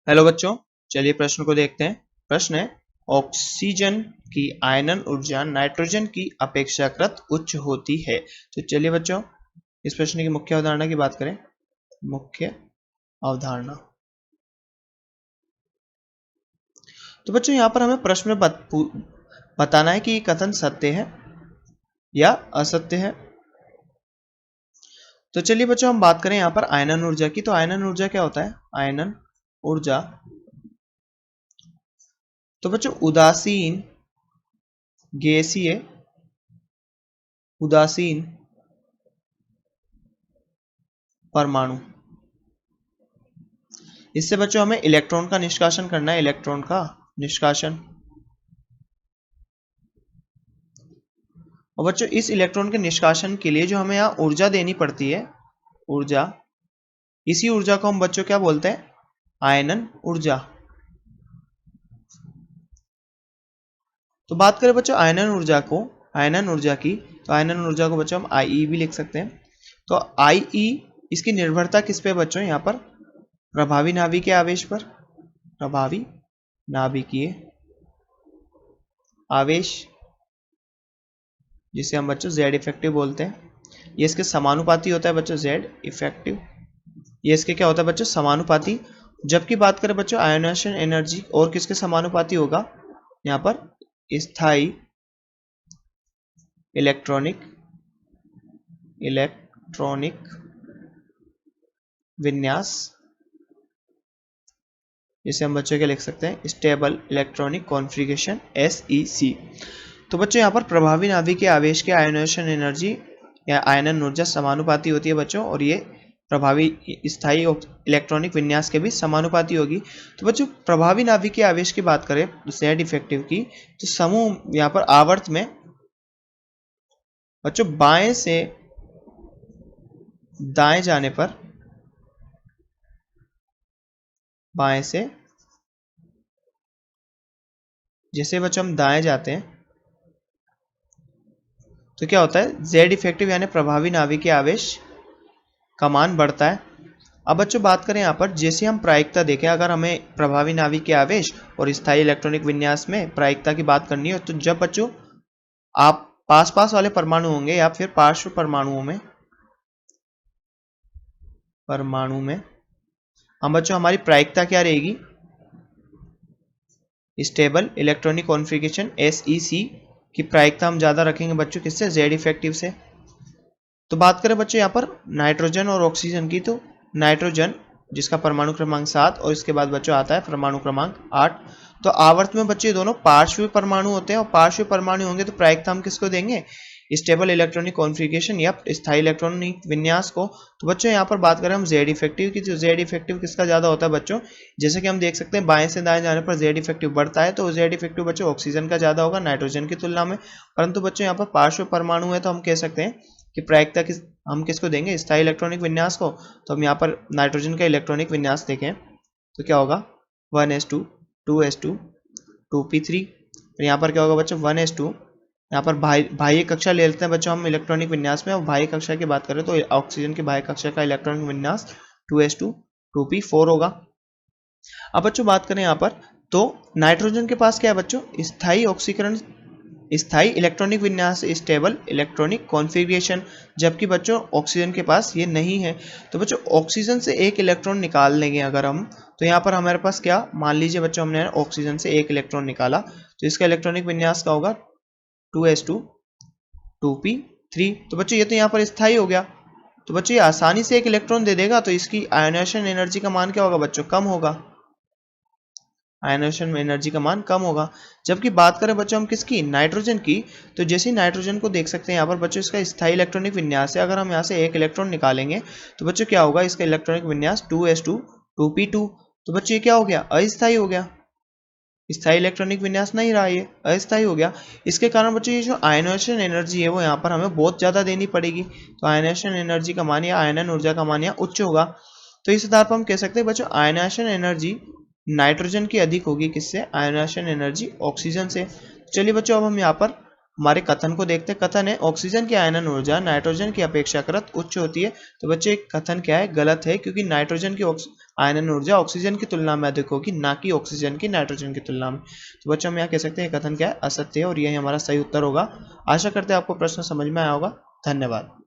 Hello बच्चों, चलिए प्रश्न को देखते हैं। प्रश्न है, ऑक्सीजन की आयनन ऊर्जा नाइट्रोजन की अपेक्षाकृत उच्च होती है। तो चलिए बच्चों, इस प्रश्न की मुख्य अवधारणा की बात करें। मुख्य अवधारणा, तो बच्चों यहाँ पर हमें प्रश्न में बताना है कि ये कथन सत्य है या असत्य है। तो चलिए बच्चों, हम बात करें यहाँ पर आयनन ऊर्जा की। तो आयनन ऊर्जा क्या होता है? आयनन ऊर्जा, तो बच्चों उदासीन गैसीय, उदासीन परमाणु, इससे बच्चों हमें इलेक्ट्रॉन का निष्कासन करना है। इलेक्ट्रॉन का निष्कासन, और बच्चों इस इलेक्ट्रॉन के निष्कासन के लिए जो हमें यहाँ ऊर्जा देनी पड़ती है, ऊर्जा, इसी ऊर्जा को हम बच्चों क्या बोलते हैं? आयनन ऊर्जा। तो बात करें बच्चों आयनन ऊर्जा को, आयनन ऊर्जा की, तो आयनन ऊर्जा को बच्चों हम आई भी लिख सकते हैं। तो आई, इसकी निर्भरता किस पे बच्चों? यहाँ पर प्रभावी नाभिकीय आवेश पर, प्रभावी नाभिकीय आवेश, जिसे हम बच्चों जेड इफेक्टिव बोलते हैं। ये इसके समानुपाती होता है बच्चों, जेड इफेक्टिव। ये इसके क्या होता है बच्चों? समानुपाती। जबकि बात करें बच्चों आयोनाइजेशन एनर्जी, और किसके समानुपाती होगा? यहाँ पर स्थायी इलेक्ट्रॉनिक विन्यास, जिसे हम बच्चों के लिख सकते हैं स्टेबल इलेक्ट्रॉनिक कॉन्फ़िगरेशन, SEC। तो बच्चों यहाँ पर प्रभावी नाभिकीय आवेश के आयोनाइजेशन एनर्जी या आयनन ऊर्जा समानुपाती होती है बच्चों, और ये प्रभावी स्थायी इलेक्ट्रॉनिक विन्यास के भी समानुपाती होगी। तो बच्चों प्रभावी नाभिकीय आवेश की बात करें जेड इफेक्टिव की, तो समूह यहाँ पर आवर्त में बच्चों बाएं से दाएं जाने पर, बाएं से, जैसे बच्चों हम दाएं जाते हैं तो क्या होता है? जेड इफेक्टिव यानी प्रभावी नाभिकीय आवेश का मान बढ़ता है। अब बच्चों बात करें यहाँ पर, जैसे हम प्रायिकता देखें, अगर हमें प्रभावी नाभिकीय आवेश और स्थायी इलेक्ट्रॉनिक विन्यास में प्रायिकता की बात करनी हो, तो जब बच्चों आप पास पास वाले परमाणु होंगे या फिर पार्श्व परमाणुओं में, हम बच्चों हमारी प्रायिकता क्या रहेगी? स्टेबल इलेक्ट्रॉनिक कॉन्फ़िगरेशन, SEC की प्रायिकता हम ज्यादा रखेंगे बच्चों, किससे? जेड इफेक्टिव से। तो बात करें बच्चों यहाँ पर नाइट्रोजन और ऑक्सीजन की, तो नाइट्रोजन जिसका परमाणु क्रमांक 7 और इसके बाद बच्चों आता है परमाणु क्रमांक 8। तो आवर्त में बच्चों ये दोनों पार्श्व परमाणु होते हैं, और पार्श्व परमाणु होंगे तो प्रायिकता हम किसको देंगे? स्टेबल इलेक्ट्रॉनिक कॉन्फ़िगरेशन या स्थायी इलेक्ट्रॉनिक विन्यास को। तो बच्चों यहाँ पर बात करें हम जेड इफेक्टिव की, तो जेड इफेक्टिव किसका ज्यादा होता है बच्चों? जैसे कि हम देख सकते हैं बाएं से दाएं जाने पर जेड इफेक्टिव बढ़ता है, तो जेड इफेक्टिव बच्चों ऑक्सीजन का ज्यादा होगा नाइट्रोजन की तुलना में। परंतु बच्चों यहाँ पर पार्श्व परमाणु है, तो हम कह सकते हैं कि प्रायिकता हम किसको देंगे? स्थायी इलेक्ट्रॉनिक विन्यास को। तो हम यहाँ पर नाइट्रोजन का इलेक्ट्रॉनिक विन्यास देखें तो क्या होगा? 1s2 2s2 2p3। और यहाँ पर क्या होगा बच्चों? 1s2। यहाँ पर बाह्य कक्षा ले लेते हैं बच्चों हम इलेक्ट्रॉनिक विन्यास में, और बाह्य कक्षा की बात करें तो ऑक्सीजन की बाह्य कक्षा का इलेक्ट्रॉनिक विन्यास 2s2 2p4 होगा। अब बच्चों बात करें यहाँ पर, तो नाइट्रोजन के पास क्या है बच्चों? स्थायी ऑक्सीकरण, स्थायी इलेक्ट्रॉनिक विन्यास, स्टेबल इलेक्ट्रॉनिक कॉन्फ़िगरेशन, जबकि बच्चों ऑक्सीजन के पास ये नहीं है। तो बच्चों ऑक्सीजन से एक इलेक्ट्रॉन निकाल लेंगे अगर हम, तो यहाँ पर हमारे पास क्या, मान लीजिए बच्चों हमने ऑक्सीजन से एक इलेक्ट्रॉन निकाला, तो इसका इलेक्ट्रॉनिक विन्यास क्या होगा? 2s2 2p3। तो बच्चों ये तो यहाँ पर स्थायी हो गया, तो बच्चों ये आसानी से एक इलेक्ट्रॉन दे देगा, तो इसकी आयोनाइजेशन एनर्जी का मान क्या होगा बच्चों? कम होगा। आयोनाइजेशन एनर्जी का मान कम होगा। जबकि बात करें बच्चों हम किसकी? नाइट्रोजन की, तो जैसे नाइट्रोजन को देख सकते हैं यहाँ पर बच्चों इसका स्थायी इलेक्ट्रॉनिक विन्यास है, अगर हम यहाँ से एक इलेक्ट्रॉन निकालेंगे तो बच्चों क्या होगा? इसका इलेक्ट्रॉनिक विन्यास 2s2 2p2। तो बच्चों ये क्या हो गया? अस्थायी हो गया, स्थायी इलेक्ट्रॉनिक विन्यास नहीं रहा, ये अस्थायी हो गया। इसके कारण बच्चों ये जो आयनाइजेशन एनर्जी है वो यहाँ पर हमें बहुत ज्यादा देनी पड़ेगी, तो आयनाइजेशन एनर्जी का मान या आयनन ऊर्जा का मान यहाँ उच्च होगा। तो इस आधार पर हम कह सकते हैं बच्चों आयनाइजेशन एनर्जी नाइट्रोजन की अधिक होगी, किससे? आयनाइजेशन एनर्जी ऑक्सीजन से। चलिए बच्चों अब हम यहाँ पर हमारे कथन को देखते हैं। कथन है ऑक्सीजन की आयनन ऊर्जा नाइट्रोजन की अपेक्षाकृत उच्च होती है। तो बच्चे कथन क्या है? गलत है, क्योंकि नाइट्रोजन की आयनन ऊर्जा ऑक्सीजन की तुलना में अधिक होगी, ना कि ऑक्सीजन की नाइट्रोजन की तुलना में। तो बच्चों हम यहाँ कह सकते हैं कथन क्या है, असत्य है, और यही हमारा सही उत्तर होगा। आशा करते हैं आपको प्रश्न समझ में आया होगा। धन्यवाद।